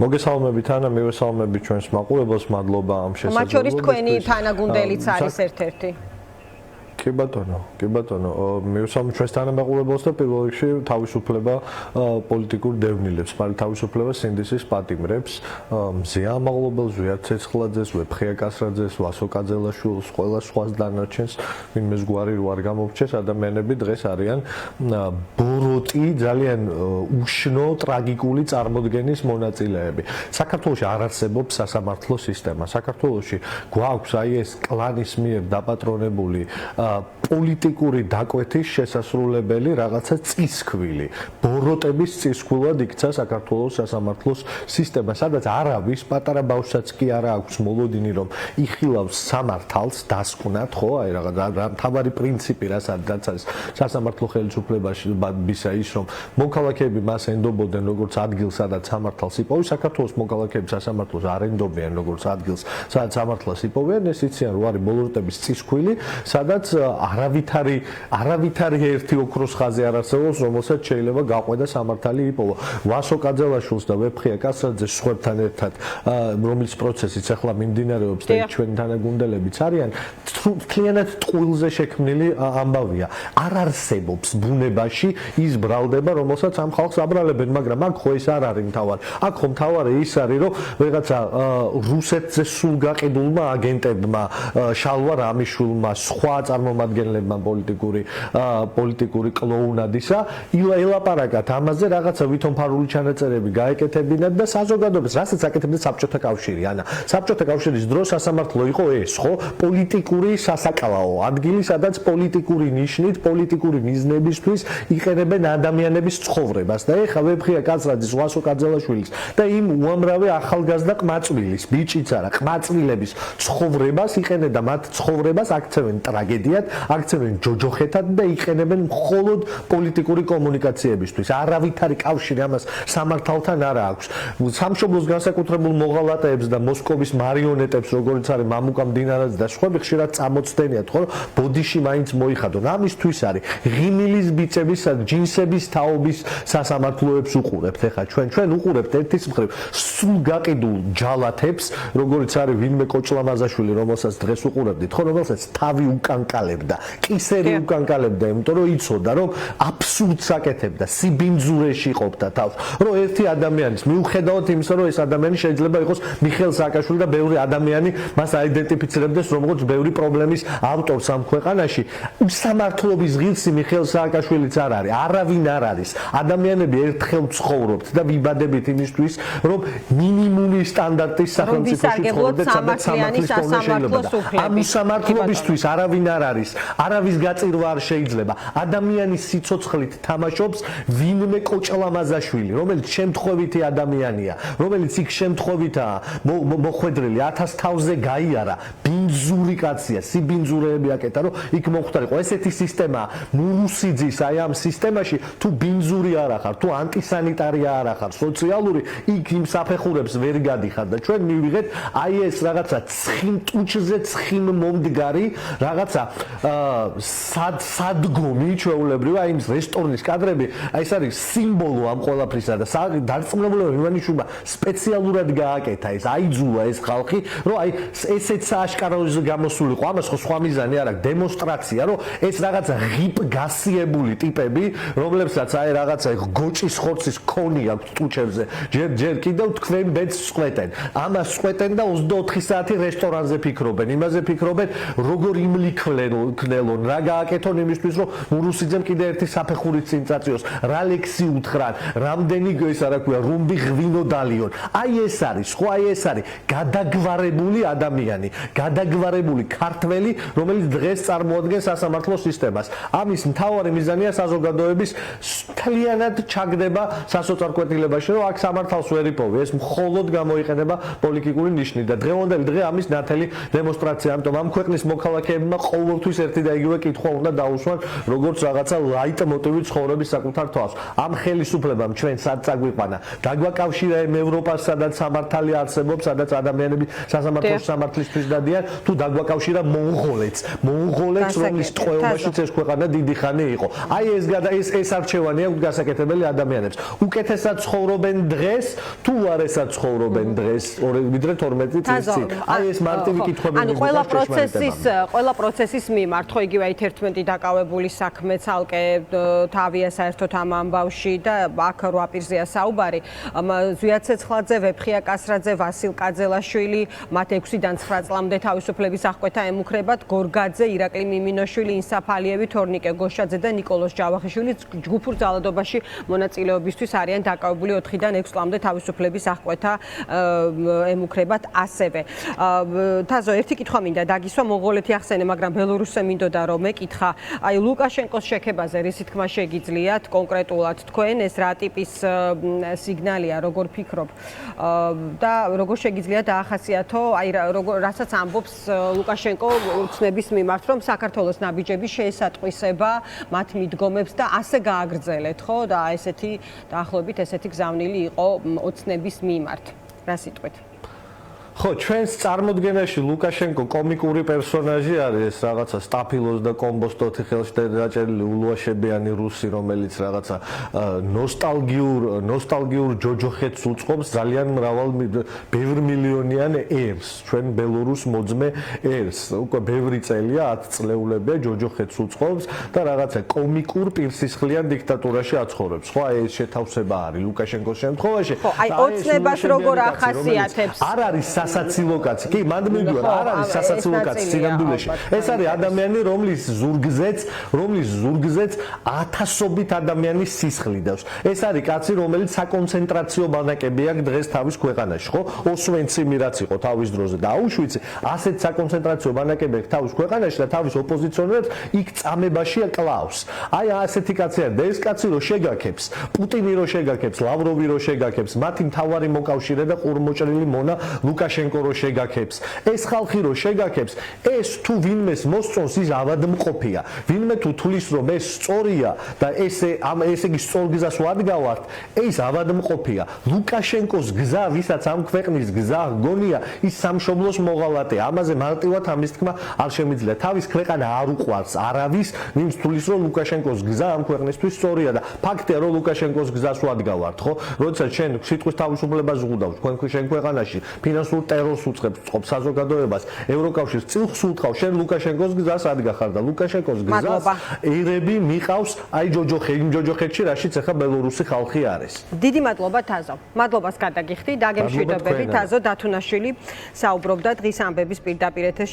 მოგესალმებით ანა, მივესალმებით ჩვენს მაყურებელს, მადლობა ამ შესაძლებლობისთვის. მათ შორის თქვენი თანაგუნდელიც არის ერთ-ერთი. კი ბატონო, მივესალმებით ჩვენს თანამაყურებელს და პირველ რიგში თავისუფლება პოლიტიკურ დევნილებს, თავისუფლება სინდისის პატიმრებს, მზეა ამაღლობელს, ზვიად ცეცხლაძეს, ვეფხია კასრაძეს, ვასო კაძელაშვილს, ყველა სხვას დანარჩენს, ვინმეს გვარი რო არ გამოვჩეს, ადამიანები დღეს არიან ბოროტი, ძალიან უშნო, ტრაგიკული წარმოდგენის მონაწილეები. საქართველოში არ არსებობს სასამართლო სისტემა. საქართველოში გვაქვს აი ეს კლანის მიერ დაპატრონებული პოლიტიკური დაკვეთის შესასრულებელი რაღაცა წისქვილი. ბოროტების წისქვილად იქცა საქართველოს სასამართლოს სისტემა, სადაც არავის პატარა ბავშვსაც კი არა აქვს მოლოდინი, რომ იხილავს სამართალს, დასკვნათ, ხო, აი რაღაცა მთავარი პრინციპი, რასაც არის სასამართლო ხელისუფლებაში ის, რომ მოქალაქეები მას ენდობოდნენ როგორც ადგილს, სადაც სამართალს იპოვეს. საქართველოს მოქალაქეები სასამართლოს არ ენდობიან როგორც ადგილს, სადაც სამართალს იპოვიან. ეს იციან, რომ არის ბოროტების წისქვილი, სადაც არავითარი ერთი ოქროს ხაზი არ არსებობს, რომელსაც შეიძლება გაყვედა სამართალი იპოვა. ვასო კაძელაშვილს და ვეფხია კასრაძეს სხვებთან ერთად, რომლის პროცესიც ახლა მიმდინარეობს და ჩვენი თანაგუნდელებიც არიან, მთლიანად ტყუილზე შექმნილი ამბავია. არ არსებობს ბუნებაში ის ბრალდება, რომელსაც ამ ხალხს აბრალებენ, მაგრამ აქ ხო ეს არ არის მთავარი. აქ ხო მთავარი ის არის, რომ ვიღაცა რუსეთზე სულ გაყიდულმა აგენტებმა, შალვა რამიშვილმა, სხვა წარმომადგენლებმა პოლიტიკური კლოუნადისა ელაპარაკათ ამაზე, რაღაცა ვითომფარული ჩანაწერები გაეკეთებინათ და საზოგადოებას, რასაც აკეთებდა საბჭოთა კავშირი. ანა, საბჭოთა კავშირის დროს სასამართლო იყო ეს, ხო, პოლიტიკური სასაკლაო ადგილი, სადაც პოლიტიკური ნიშნით, პოლიტიკური მიზნებისთვის იყენებენ ადამიანების ცხოვრებას და ეხლა ვეფხია კასრაძის, ვასო კაძელაშვილის და იმ უამრავი ახალგაზრდა ყმაწვილის, ბიჭიც არა, ყმაწვილების ცხოვრებას იყენებენ და მათ ცხოვრებას აქცევენ ტრაგედიად, აქცევენ ჯოჯოხეთად და იყენებენ მხოლოდ პოლიტიკური კომუნიკაციებისთვის. არავითარი კავშირი ამას სამართალთან არ აქვს. სამშობლოს განსაკუთრებულ მოღალატეებს და მოსკოვის მარიონეტებს, როგორც არის მამუკა მდინარაძე და სხვები ხშირად წამოწდენიათ, ხო, ბოდიში მაინც მოიხადონ. ამისთვის არის ღიმილის ბიწების, ჯინსების თაობის სასამართლოებს უყურებთ. ეხლა ჩვენ უყურებთ ერთის მხრივ სულ გაყიდულ ჯალათებს, როგორც არის ვინმე კოჭლამაზაშვილი, რომელსაც დღეს უყურებდით, ხო, რომელსაც თავი უკანკალებდა, კისერი უკანკალებდა, იმიტომ რომ იცოდა, რომ აბსურდს აკეთებდა, სიბინძურეში ყოფდა თავს, რომ ერთი ადამიანის მიუხედავად იმისა, რომ ეს ადამიანი შეიძლება იყოს მიხეილ სააკაშვილი და ბევრი ადამიანი მას აიდენტიფიცირებდეს როგორც ბევრი პრობლემის ავტორს ამ ქვეყანაში, უსამართლობის ღირსი მიხეილ სააკაშვილიც არ არის, არავინ არ არის. ადამიანები ერთხელ ცხოვრობთ და ვიბადებით იმისთვის, რომ მინიმუმი სტანდარტის სახელმწიფოში ცხოვრობდეთ, სადაც სამართლის პოვნა შეიძლება. ამ უსამართლობისთვის არავინ არ არის, არავის გაწირვა არ შეიძლება. ადამიანის სიცოცხლით თამაშობს ვინმე კოჭლამაზაშვილი, რომელიც შემთხვევითი ადამიანია, რომელიც იქ შემთხვევითაა მოხვედრილი 1000 თავზე გაიარა, ბინძური კაცია, სიბინძურეები აკეთა, რომ იქ მოხვდარიყო. ესეთი სისტემაა. მურუსიძის აი ამ სისტემაში თუ ბინძური არ ახარ, თუ ანტისანიტარია არ ახარ, სოციალური, იქ იმ საფეხურებს ვერ გადიხარ და ჩვენ მივიღეთ აი ეს რაღაცა ცხიმტუჩზე ცხიმ მომდგარი რაღაცა სადგომი ჩვეულებრივ, აი ის რესტორნის კადრები, აი ეს არის სიმბოლო ამ ყველაფრისა და დარწმუნებულებაა ივანიშვილმა სპეციალურად გააკეთა ეს, აიძულა ეს ხალხი, რომ აი ესეც სააშკაროზე გამოსულიყო. ამას ხო სხვა მიზანი არ აქვს, დემონსტრაცია, რომ ეს რაღაცა ღიპ გასიებული ტიპები, რომლებსაც აი რაღაცა გოჭის ხორცის კონი აქვს ტუჩებზე, ჯერ კიდევ თქვენ ბედს წყვეტენ. ამას წყვეტენ და 24 საათი რესტორანზე ფიქრობენ, იმაზე ფიქრობენ, როგორ იმლიქნელონ, რა გააკეთონ იმისთვის, რომ მურუსიძემ კიდე ერთი საფეხური წინ წაწიოს, რა ლექსი უთხრან, რამდენი ესა რა ქვია, რუმბი ღვინო დალიონ. აი ეს არის, ხო, აი ეს არის გადაგვარებული ადამიანი, გადაგვარებული ქართველი, რომელიც დღეს წარმოადგენს სასამართლო სისტემას. ამის მთავარი მიზანია საზოგადოების მთლიანად ჩაგდება სასოწარკვეთილებაში, რომ აქ სამართალს ვერ იპოვი. ეს მხოლოდ გამოიყენება პოლიტიკური ნიშნით და დღევანდელი დღე ამის ნათელი დემონსტრაცია. ამიტომ ამ ქვეყნის მოქალაქეებმა ყოველთვის ყოველთვის ერთი და იგივე კითხვა უნდა დაუსვან, როგორც რაღაცა ლაიტმოტივი ცხოვრების საკუთარ თავს. ამ ხელისუფლებამ ჩვენ სად წაგვიყვანა? დაგვაკავშირა იმ ევროპას, სადაც სამართალი არსებობს, სადაც ადამიანები სასამართლოს სამართლისთვის დადიან, თუ დაგვაკავშირა მონღოლეთს, რომლის ტყვეობაშიც ეს ქვეყანა დიდი ხანი იყო. აი ეს არჩევანი აქვს გასაკეთებელი ადამიანებს. უკეთესად ცხოვრობენ დღეს, თუ არ ესად ცხოვრობენ დღეს, ვიდრე 12 წლის წინ. აი ეს მარტივი კითხვები ანუ ყველა პროცესის მიმართ, ხო იგივე 11 დაკავებული საქმე ცალკე თავია საერთოდ ამ ამბავში და აქ რვა პირზეა საუბარი. ზვიად ცეცხლაძე, ვეფხია კასრაძე, ვასილ კაძელაშვილი, მათ 6-დან 9 წლამდე თავისუფლების აღკვეთა ემუქრებათ, გორგაძე, ირაკლი მიმინოშვილი, ინსაფ ალიევი, თორნიკე გოშაძე და ნიკოლოზ ჯავახიშვილი ჯგუფურ ძალადობაში მონაწილეობისთვის არიან დაკავებული 4-დან 6 წლამდე თავისუფლების აღკვეთა ემუქრებათ ასევე. თაზო, ერთი კითხვა მინდა დაგისვა, მონღოლეთი ახსენე, მაგრამ ბელორუსზე მინდოდა რომ მეკითხა, აი ლუკაშენკოს შექებაზე რისი თქმა შეგიძლიათ კონკრეტულად თქვენ, ეს რა ტიპის სიგნალია, როგორ ფიქრობ და როგორ შეგიძლიათ დაახასიათო, აი რასაც ამბობს ლუკაშენკო უცნების მიმართ, რომ საქართველოს ნაბიჯების შეესატყვისება მათ მიდგომებს და ასე გააგრძელეთ, ხო? და ესეთი დაახლოებით ესეთი გზავნილი იყო ოცნების მიმართ. რა სიტყვით? ხო, ჩვენს წარმოდგენაში ლუკაშენკო კომიკური პერსონაჟი არის, ეს რაღაცა სტაფილოს და კომბოსტოთი ხელში დაჭერილი ულუაშებიანი რუსი, რომელიც რაღაცა ნოსტალგიურ ჯოჯოხეთს უწყობს ძალიან ბევრ მილიონიან ერს, ჩვენ ბელორუს მოძმე ერს. უკვე ბევრი წელია, 10 წლეულებია ჯოჯოხეთს უწყობს და რაღაცა კომიკურ პირსისხლიან დიქტატურაში აცხოვრებს. ხო, აი ეს შეთავსება არის ლუკაშენკოს შემთხვევაში. ხო, აი ოცნებას როგორ ახასიათებს? არ არის სასაცილო კაცი. კი, მანდ მიდიوار, არ არის სასაცილო კაცი სინამდვილეში. ეს არის ადამიანი, რომლის ზურგზეც ათასობით ადამიანის სისხლი დავს. ეს არის კაცი, რომელიც საკონცენტრაციო ბანაკები აქვს დღეს თავის ქვეყანაში, ხო? ოსვენციმი რაც იყო თავის დროზე და აუშვიცი, ასეთ საკონცენტრაციო ბანაკები აქვს თავის ქვეყანაში და თავის ოპოზიციონერებს იქ წამებაში კლავს. აი ასეთი კაცი არის და ეს კაცი რო შეგაქებს, პუტინი რო შეგაქებს, ლავროვი რო შეგაქებს, მათი მთავარი მოკავშირე და ყურმოჭრილი მონა ლუკაშენკო რო შეგაქებს, ეს ხალხი რო შეგაქებს, ეს თუ ვინმეს მოსწონს ის ავადმყოფია. ვინმე თუ თulis რომ ეს სწორია და ესე იგი სწორ გზას ვადგავართ, ეს ავადმყოფია. ლუკაშენკოს გზა, ვისაც ამ ქვეყნის გზა გონია, ის სამშობლოს მოღალატე. ამაზე მარტივად ამის თქმა არ შემიძლია. თავის ქვეყანა არ უყვარს არავის, ვინც თulis რომ ლუკაშენკოს გზა ამ ქვეყნისთვის სწორია და ფაქტია რომ ლუკაშენკოს გზას ვადგავართ, ხო? როდესაც ჩვენ სიტყვის თავისუფლებას ვღუდავთ, ჩვენ ქვეყანაში ფინანსურ ტერორს უწყობს საზოგადოებას, ევროკავშირს წილხს უთყავს, შენ ლუკაშენკოს გზას ადგახარ და ლუკაშენკოს გზას ერები მიყავს აი ჯოჯოხეთში, რაშიც ახლა ბელორუსი ხალხი არის. დიდი მადლობა თაზო. მადლობას გადაგიხდი, დაგემშვიდობები თაზო დათუნაშვილი საუბრობდა დღის ამბების პირდაპირ ეთერში.